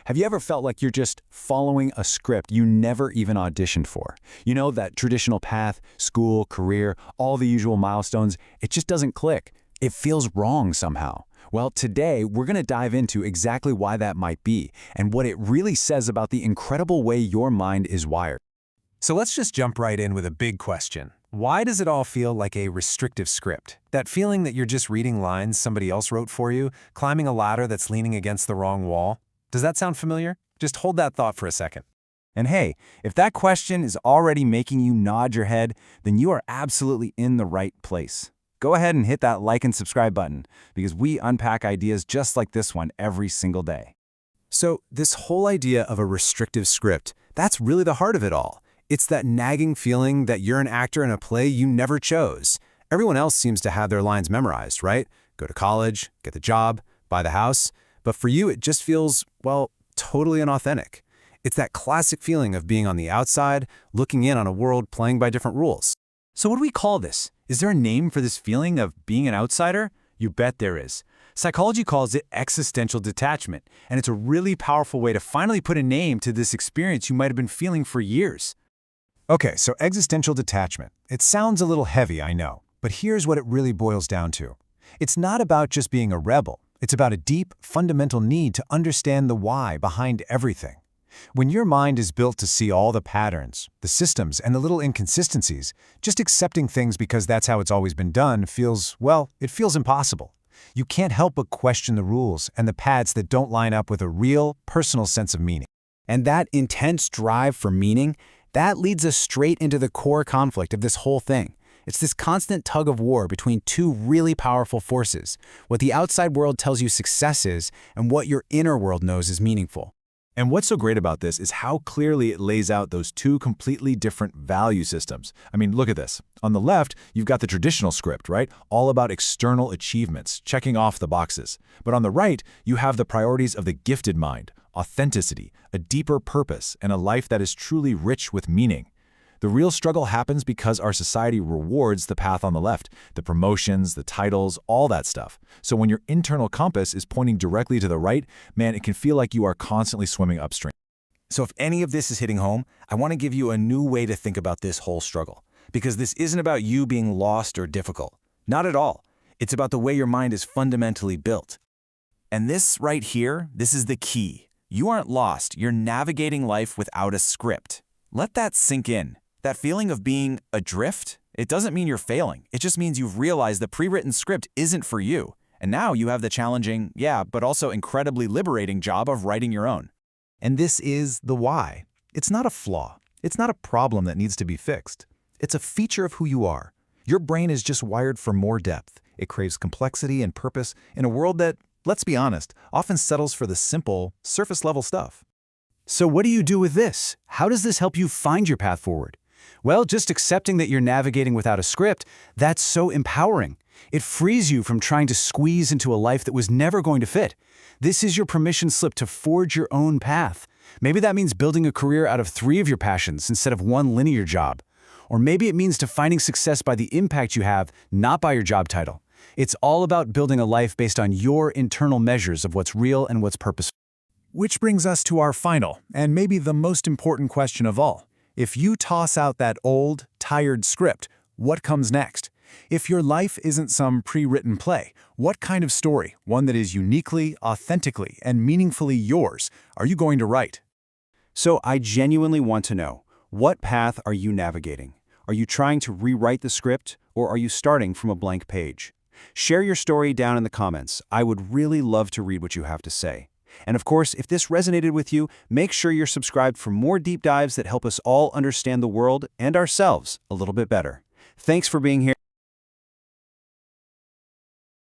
Have you ever felt like you're just following a script you never even auditioned for? You know, that traditional path, school, career, all the usual milestones, it just doesn't click. It feels wrong somehow. Well, today we're going to dive into exactly why that might be and what it really says about the incredible way your mind is wired. So let's just jump right in with a big question. Why does it all feel like a restrictive script? That feeling that you're just reading lines somebody else wrote for you, climbing a ladder that's leaning against the wrong wall? Does that sound familiar? Just hold that thought for a second. And hey, if that question is already making you nod your head, then you are absolutely in the right place. Go ahead and hit that like and subscribe button, because we unpack ideas just like this one every single day. So this whole idea of a restrictive script, that's really the heart of it all. It's that nagging feeling that you're an actor in a play you never chose. Everyone else seems to have their lines memorized, right? Go to college, get the job, buy the house. But for you, it just feels, well, totally inauthentic. It's that classic feeling of being on the outside, looking in on a world playing by different rules. So what do we call this? Is there a name for this feeling of being an outsider? You bet there is. Psychology calls it existential detachment, and it's a really powerful way to finally put a name to this experience you might have been feeling for years. Okay, so existential detachment. It sounds a little heavy, I know, but here's what it really boils down to. It's not about just being a rebel. It's about a deep, fundamental need to understand the why behind everything. When your mind is built to see all the patterns, the systems, and the little inconsistencies, just accepting things because that's how it's always been done feels, well, it feels impossible. You can't help but question the rules and the paths that don't line up with a real, personal sense of meaning. And that intense drive for meaning, that leads us straight into the core conflict of this whole thing. It's this constant tug of war between two really powerful forces, what the outside world tells you success is and what your inner world knows is meaningful. And what's so great about this is how clearly it lays out those two completely different value systems. I mean, look at this. On the left, you've got the traditional script, right? All about external achievements, checking off the boxes. But on the right, you have the priorities of the gifted mind, authenticity, a deeper purpose, and a life that is truly rich with meaning. The real struggle happens because our society rewards the path on the left, the promotions, the titles, all that stuff. So when your internal compass is pointing directly to the right, man, it can feel like you are constantly swimming upstream. So if any of this is hitting home, I want to give you a new way to think about this whole struggle. Because this isn't about you being lost or difficult. Not at all. It's about the way your mind is fundamentally built. And this right here, this is the key. You aren't lost. You're navigating life without a script. Let that sink in. That feeling of being adrift, it doesn't mean you're failing. It just means you've realized the pre-written script isn't for you. And now you have the challenging, but also incredibly liberating job of writing your own. And this is the why. It's not a flaw. It's not a problem that needs to be fixed. It's a feature of who you are. Your brain is just wired for more depth. It craves complexity and purpose in a world that, let's be honest, often settles for the simple, surface-level stuff. So what do you do with this? How does this help you find your path forward? Well, just accepting that you're navigating without a script, that's so empowering. It frees you from trying to squeeze into a life that was never going to fit. This is your permission slip to forge your own path. Maybe that means building a career out of 3 of your passions instead of one linear job. Or maybe it means defining success by the impact you have, not by your job title. It's all about building a life based on your internal measures of what's real and what's purposeful. Which brings us to our final, and maybe the most important question of all. If you toss out that old, tired script, what comes next? If your life isn't some pre-written play, what kind of story, one that is uniquely, authentically, and meaningfully yours, are you going to write? So I genuinely want to know, what path are you navigating? Are you trying to rewrite the script, or are you starting from a blank page? Share your story down in the comments. I would really love to read what you have to say. And of course, if this resonated with you, make sure you're subscribed for more deep dives that help us all understand the world and ourselves a little bit better. Thanks for being here.